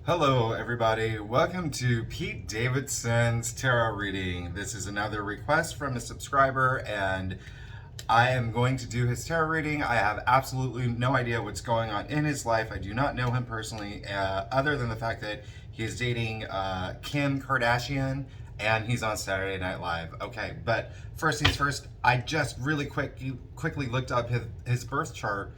Hello, everybody. Welcome to Pete Davidson's tarot reading. This is another request from a subscriber, and I am going to do his tarot reading. I have absolutely no idea what's going on in his life. I do not know him personally, other than the fact that he is dating Kim Kardashian and he's on Saturday Night Live. Okay, but first things first, I just really quickly looked up his birth chart.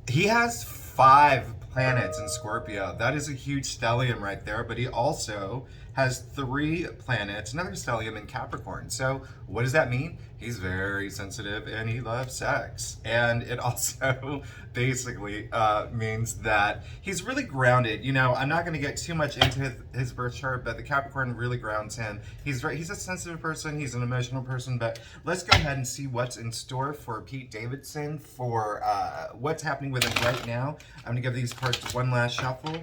He has 5 planets in Scorpio. That is a huge stellium right there, but he also has 3 planets, another stellium in Capricorn. So what does that mean? He's very sensitive and he loves sex. And it also basically means that he's really grounded. You know, I'm not going to get too much into his birth chart, but the Capricorn really grounds him. He's a sensitive person, he's an emotional person, but let's go ahead and see what's in store for Pete Davidson, for what's happening with him right now. I'm going to give these cards one last shuffle.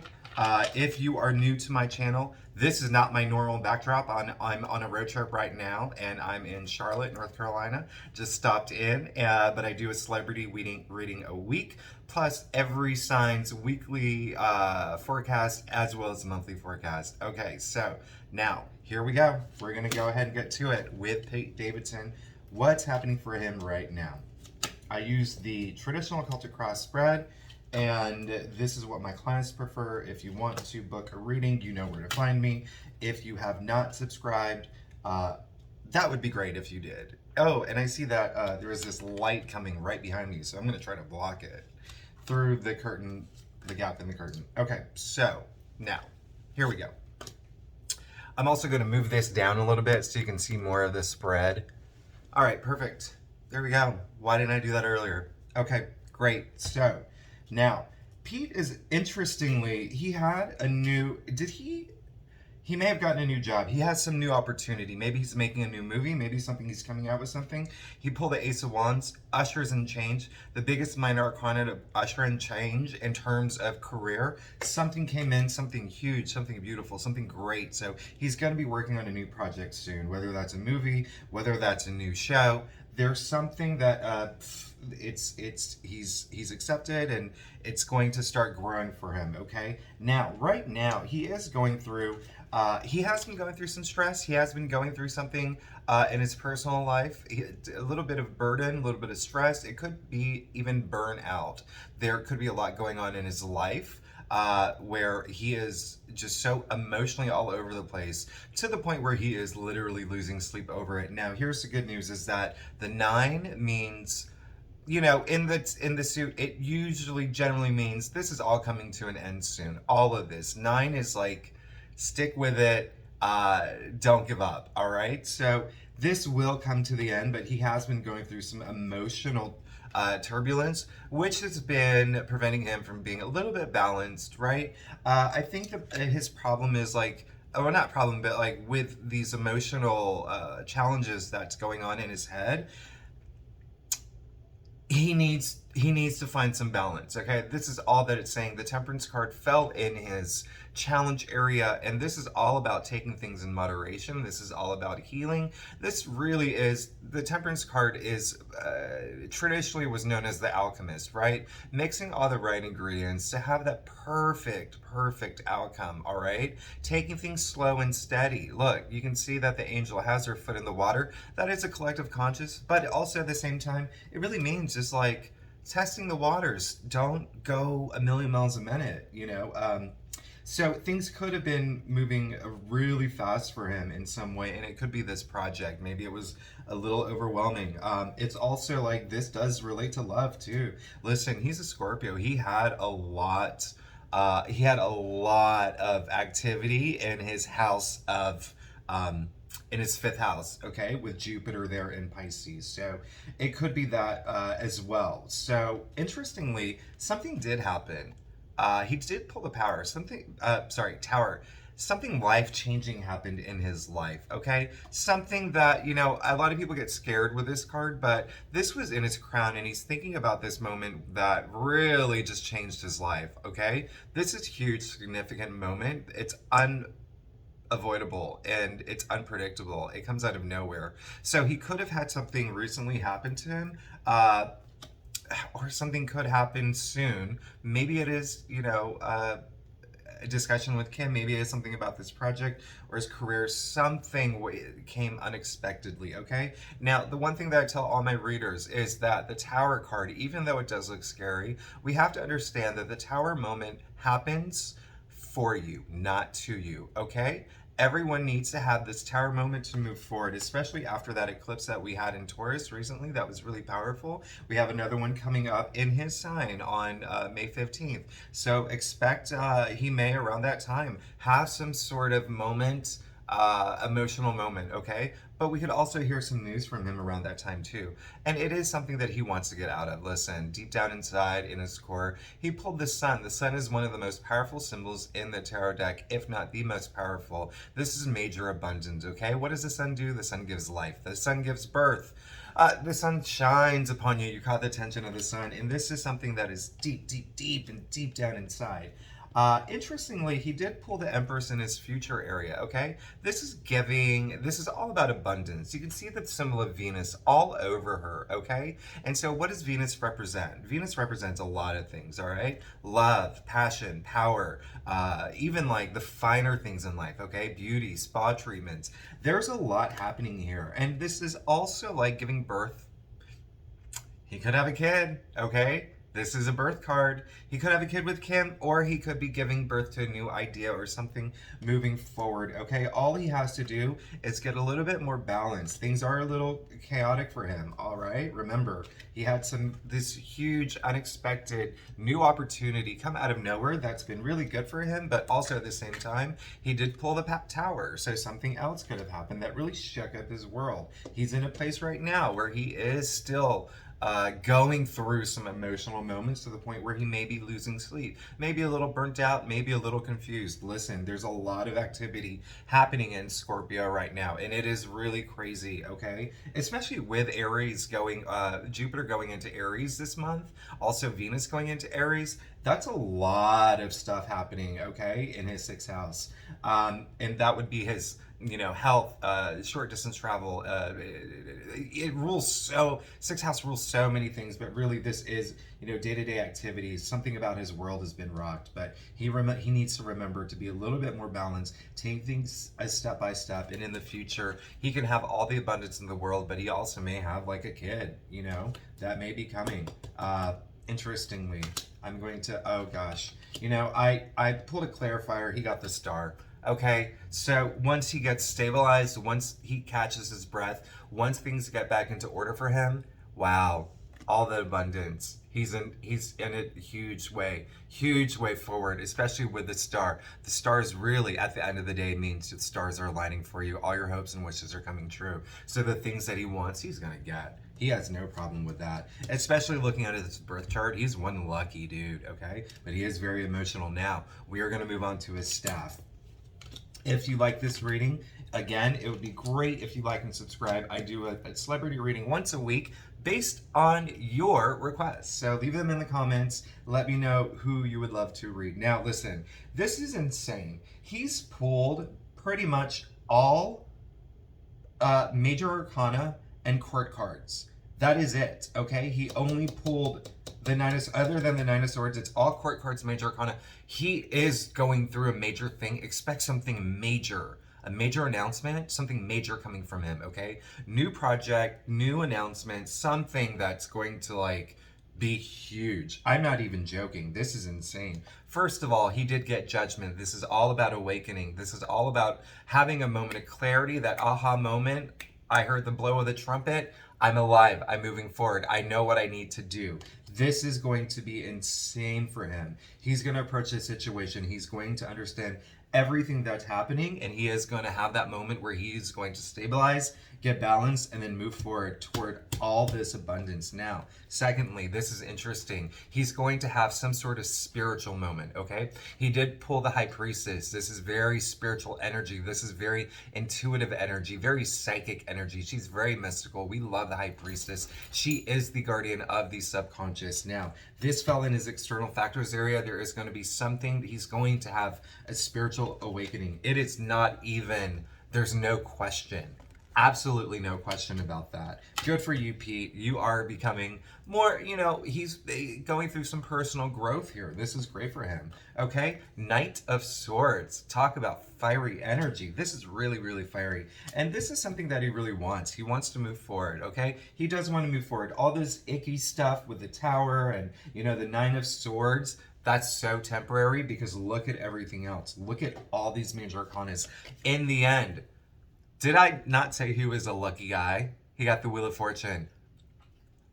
If you are new to my channel, this is not my normal backdrop. I'm on a road trip right now, and I'm in Charlotte, North Carolina. Just stopped in, but I do a celebrity reading a week, plus every sign's weekly forecast as well as monthly forecast. Okay, so now here we go. We're gonna go ahead and get to it with Pete Davidson. What's happening for him right now? I use the traditional Celtic cross spread, and this is what my clients prefer. If you want to book a reading, you know where to find me. If you have not subscribed, that would be great if you did. Oh, and I see that there is this light coming right behind me, so I'm going to try to block it through the curtain, the gap in the curtain. Okay, so now, here we go. I'm also going to move this down a little bit so you can see more of the spread. All right, perfect. There we go. Why didn't I do that earlier? Okay, great. So now, Pete is, interestingly, he had a new, he may have gotten a new job. He has some new opportunity. Maybe he's making a new movie. Maybe he's coming out with something. He pulled the Ace of Wands, ushers in change. The biggest minor arcana to usher in change in terms of career. Something came in, something huge, something beautiful, something great. So he's going to be working on a new project soon, whether that's a movie, whether that's a new show. There's something that he's accepted, and it's going to start growing for him. Okay, now right now he is going through he has been going through some stress. He has been going through something in his personal life, a little bit of burden, a little bit of stress. It could be even burnout. There could be a lot going on in his life where he is just so emotionally all over the place, to the point where he is literally losing sleep over it. Now, here's the good news: is that the 9 means, you know, in the suit, it usually generally means this is all coming to an end soon. All of this 9 is like, stick with it, don't give up. All right, so this will come to the end, but he has been going through some emotional turbulence, which has been preventing him from being a little bit balanced, right? I think that his problem is like, or not problem, but like with these emotional challenges that's going on in his head, he needs to find some balance. Okay, this is all that it's saying. The Temperance card fell in his challenge area, and this is all about taking things in moderation. This is all about healing. This really is, the Temperance card is traditionally was known as the alchemist, right? Mixing all the right ingredients to have that perfect outcome. All right, taking things slow and steady. Look, you can see that the angel has her foot in the water. That is a collective conscious, but also at the same time, it really means just like testing the waters. Don't go a million miles a minute, you know. So things could have been moving really fast for him in some way, and it could be this project. Maybe it was a little overwhelming. It's also like, this does relate to love too. Listen, he's a Scorpio. He had a lot of activity in his house of in his 5th house, okay, with Jupiter there in Pisces. So it could be that as well. So interestingly, something did happen. He did pull the power. Tower. Something life-changing happened in his life, okay? Something that, you know, a lot of people get scared with this card, but this was in his crown, and he's thinking about this moment that really just changed his life, okay? This is a huge, significant moment. It's avoidable and it's unpredictable. It comes out of nowhere. So he could have had something recently happen to him, or something could happen soon. Maybe it is, you know, discussion with Kim. Maybe it's something about this project or his career. Something came unexpectedly, okay? Now, the one thing that I tell all my readers is that the Tower card, even though it does look scary, we have to understand that the Tower moment happens for you, not to you, okay? Everyone needs to have this Tower moment to move forward, especially after that eclipse that we had in Taurus recently. That was really powerful. We have another one coming up in his sign on May 15th. So expect he may, around that time, have some sort of moment, emotional moment, okay? But we could also hear some news from him around that time too. And it is something that he wants to get out of. Listen, deep down inside, in his core, he pulled the sun. The sun is one of the most powerful symbols in the tarot deck, if not the most powerful. This is major abundance, okay? What does the sun do? The sun gives life. The sun gives birth. The sun shines upon you. You caught the attention of the sun. And this is something that is deep, deep, deep, and deep down inside. Interestingly, he did pull the Empress in his future area, okay? This is all about abundance. You can see the symbol of Venus all over her, okay? And so what does Venus represent? Venus represents a lot of things, all right? Love, passion, power, even like the finer things in life, okay? Beauty, spa treatments. There's a lot happening here. And this is also like giving birth. He could have a kid, okay? This is a birth card. He could have a kid with Kim, or he could be giving birth to a new idea or something moving forward, okay? All he has to do is get a little bit more balance. Things are a little chaotic for him, all right? Remember, he had this huge, unexpected, new opportunity come out of nowhere that's been really good for him, but also at the same time, he did pull the Tower, so something else could have happened that really shook up his world. He's in a place right now where he is still going through some emotional moments to the point where he may be losing sleep, maybe a little burnt out, maybe a little confused. Listen, there's a lot of activity happening in Scorpio right now, and it is really crazy, okay? Especially with Aries going, Jupiter going into Aries this month, also Venus going into Aries. That's a lot of stuff happening, okay, in his 6th house. And that would be his, health, short distance travel. It rules 6th house rules so many things, but really this is, day-to-day activities. Something about his world has been rocked, but he needs to remember to be a little bit more balanced, take things a step by step, and in the future, he can have all the abundance in the world, but he also may have like a kid, that may be coming. Interestingly, I'm going to, oh gosh, I pulled a clarifier, he got the star. Okay, so once he gets stabilized, once he catches his breath, once things get back into order for him, wow, all the abundance. He's in a huge way forward, especially with the star. The stars really, at the end of the day, means the stars are aligning for you. All your hopes and wishes are coming true. So the things that he wants, he's gonna get. He has no problem with that. Especially looking at his birth chart, he's one lucky dude, okay? But he is very emotional. Now, we are gonna move on to his staff. If you like this reading, again, it would be great if you like and subscribe. I do a celebrity reading once a week based on your requests. So leave them in the comments. Let me know who you would love to read. Now, listen, this is insane. He's pulled pretty much all major arcana and court cards. That is it, okay? He only pulled the other than the Nine of Swords, it's all court cards, major arcana. He is going through a major thing. Expect something major, a major announcement, something major coming from him, okay? New project, new announcement, something that's going to be huge. I'm not even joking. This is insane. First of all, he did get judgment. This is all about awakening. This is all about having a moment of clarity, that aha moment. I heard the blow of the trumpet. I'm alive. I'm moving forward. I know what I need to do. This is going to be insane for him. He's going to approach this situation. He's going to understand everything that's happening, and he is going to have that moment where he's going to stabilize, get balanced, and then move forward toward all this abundance. Now, secondly, this is interesting. He's going to have some sort of spiritual moment, okay? He did pull the High Priestess. This is very spiritual energy. This is very intuitive energy, very psychic energy. She's very mystical. We love the High Priestess. She is the guardian of the subconscious. Now, this fell in his external factors area. There is going to be something, he's going to have a spiritual awakening. It is not even, there's no question. Absolutely no question about that. Good for you, Pete. You are becoming more, he's going through some personal growth here. This is great for him. Okay? Knight of Swords. Talk about fiery energy. This is really, really fiery. And this is something that he really wants. He wants to move forward, okay? He does want to move forward. All this icky stuff with the tower and, the Nine of Swords, that's so temporary because look at everything else. Look at all these major arcanas. In the end, did I not say he was a lucky guy? He got the Wheel of Fortune.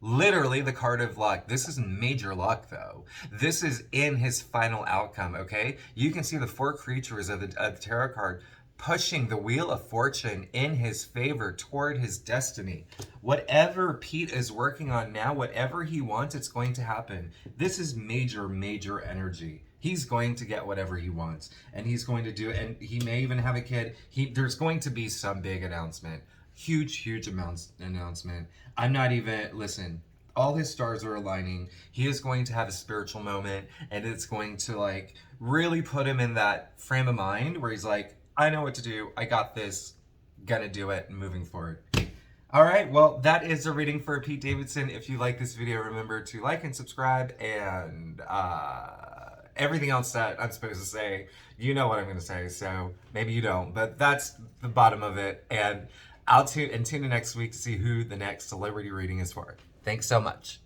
Literally the card of luck. This is major luck, though. This is in his final outcome, okay? You can see the 4 creatures of the tarot card pushing the Wheel of Fortune in his favor toward his destiny. Whatever Pete is working on now, whatever he wants, it's going to happen. This is major, major energy. He's going to get whatever he wants, and he's going to do it, and he may even have a kid. There's going to be some big announcement. Huge announcement. I'm not even, listen, all his stars are aligning. He is going to have a spiritual moment, and it's going to, really put him in that frame of mind where he's like, I know what to do. I got this. Gonna do it, and moving forward. All right, well, that is a reading for Pete Davidson. If you like this video, remember to like and subscribe, and everything else that I'm supposed to say, you know what I'm going to say, so maybe you don't, but that's the bottom of it. And I'll tune in next week to see who the next celebrity reading is for. Thanks so much.